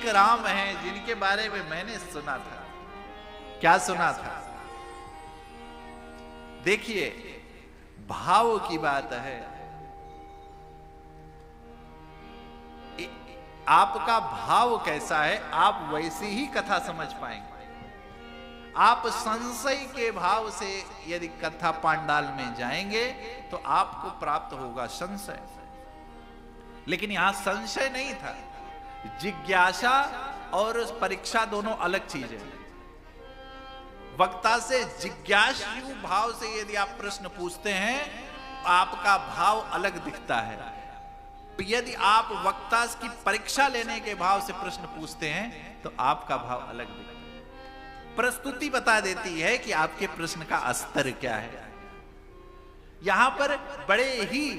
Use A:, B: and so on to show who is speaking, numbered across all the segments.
A: एक राम हैं जिनके बारे में मैंने सुना था। क्या सुना था? देखिए, भाव की बात है। आपका भाव कैसा है, आप वैसी ही कथा समझ पाएंगे। आप संशय के भाव से यदि कथा पांडाल में जाएंगे तो आपको प्राप्त होगा संशय। लेकिन यहां संशय नहीं था। जिज्ञासा और परीक्षा दोनों अलग चीजें हैं। वक्ता से जिज्ञासु भाव से यदि आप प्रश्न पूछते हैं, आपका भाव अलग दिखता है। यदि आप वक्ता की परीक्षा लेने के भाव से प्रश्न पूछते हैं तो आपका भाव अलग दिखता है। प्रस्तुति बता देती है कि आपके प्रश्न का स्तर क्या है। यहां पर बड़े ही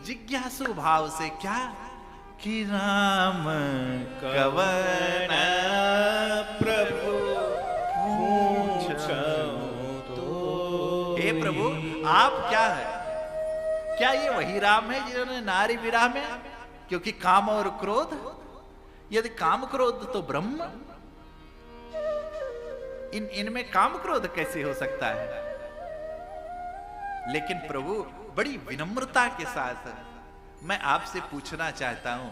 A: जिज्ञासु भाव से क्या कि राम कवन प्रभु तो, हे प्रभु आप क्या है? क्या ये वही राम है जिन्होंने नारी विराह में, क्योंकि काम और क्रोध, यदि काम क्रोध तो ब्रह्म, इनमें काम क्रोध कैसे हो सकता है? लेकिन प्रभु बड़ी विनम्रता के साथ मैं आपसे पूछना चाहता हूं,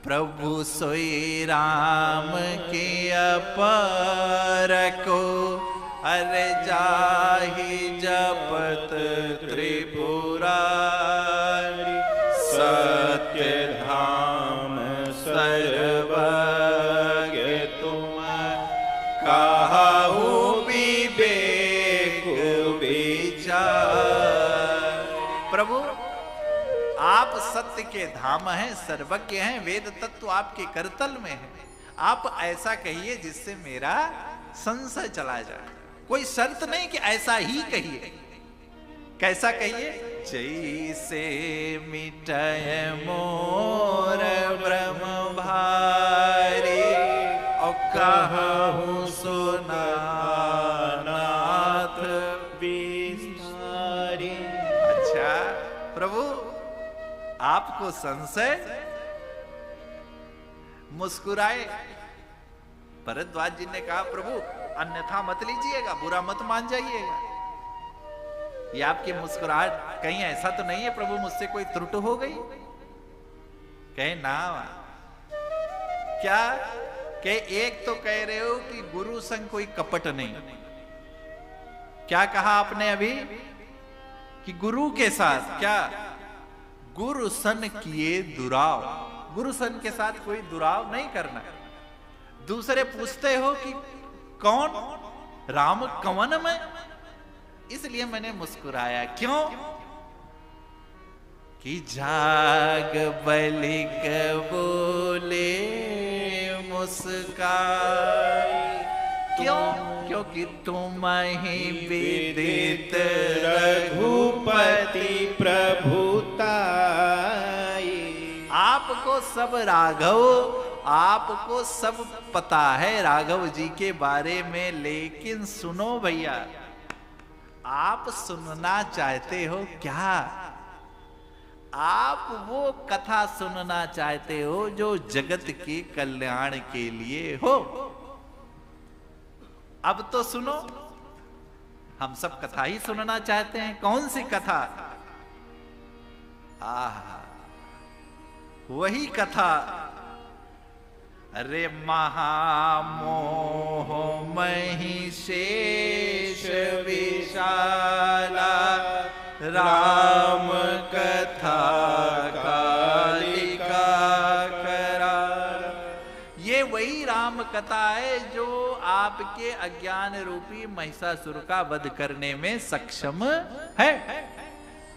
A: प्रभु सोई राम के अपर को अरे जाहि जपत त्रिपुरारी, सत्य धाम सर्वज्ञ तुम काहू विवेक विचार। प्रभु आप सत्य के धाम हैं, सर्वज्ञ हैं, वेद तत्व आपके करतल में है। आप ऐसा कहिए जिससे मेरा संशय चला जाए। कोई शर्त नहीं कि ऐसा ही कहिए। कैसा कहिए? जैसे मिटय मोर ब्रह्म भारी, और कहूं सुना नाथ विस्तारी। अच्छा प्रभु आपको संशय? मुस्कुराए। भरद्वाज जी ने कहा प्रभु अन्यथा मत लीजिएगा, बुरा मत मान जाइएगा। ये आपकी मुस्कुराहट कहीं ऐसा तो नहीं है प्रभु मुझसे कोई त्रुटि हो गई? कहे ना। क्या कहे? एक तो कह रहे हो कि गुरु संग कोई कपट नहीं। क्या कहा आपने अभी? कि गुरु के साथ क्या? गुरु सन किए दुराव। गुरु सन के साथ कोई दुराव नहीं करना। दूसरे पूछते हो कि कौन? राम कवन में? इसलिए मैंने मुस्कुराया। क्यों? कि जाग बलिक बोले मुस्काई। क्यों? क्योंकि तुम ही विदित रघुपति प्रभुताई। आपको सब राघव, आपको सब पता है राघव जी के बारे में, लेकिन सुनो भैया, आप सुनना चाहते हो क्या? आप वो कथा सुनना चाहते हो जो जगत के कल्याण के लिए हो। अब तो सुनो, हम सब कथा ही सुनना चाहते हैं। कौन सी कथा? वही कथा। अरे महामोह महिषेष विशाला, राम कथा कालिका करार। ये वही राम कथा है जो आपके अज्ञान रूपी महिषासुर का वध करने में सक्षम है।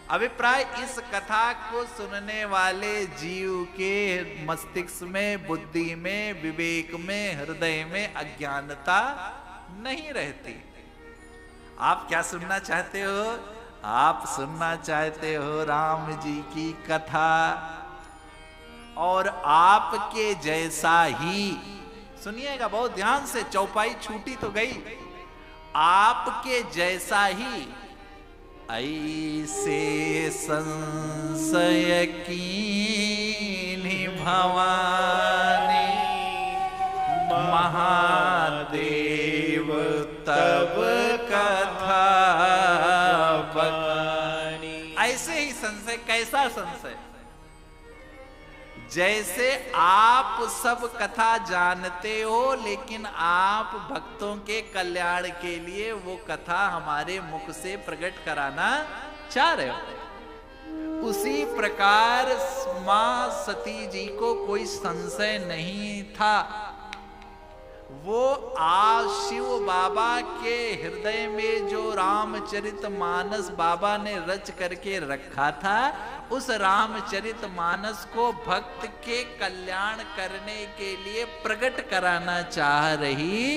A: अभिप्राय, इस कथा को सुनने वाले जीव के मस्तिष्क में, बुद्धि में, विवेक में, हृदय में अज्ञानता नहीं रहती। आप क्या सुनना चाहते हो? आप सुनना चाहते हो राम जी की कथा, और आपके जैसा ही, सुनिएगा बहुत ध्यान से, चौपाई छूटी तो गई, आपके जैसा ही ऐसे संशय कीन्हि भवानी, महादेव तब कथा बखानी। ऐसे ही संशय, कैसा संशय? जैसे आप सब कथा जानते हो लेकिन आप भक्तों के कल्याण के लिए वो कथा हमारे मुख से प्रकट कराना चाह रहे हो। उसी प्रकार मां सती जी को कोई संशय नहीं था। वो शिव बाबा के हृदय में जो रामचरितमानस बाबा ने रच करके रखा था, उस रामचरितमानस को भक्त के कल्याण करने के लिए प्रकट कराना चाह रही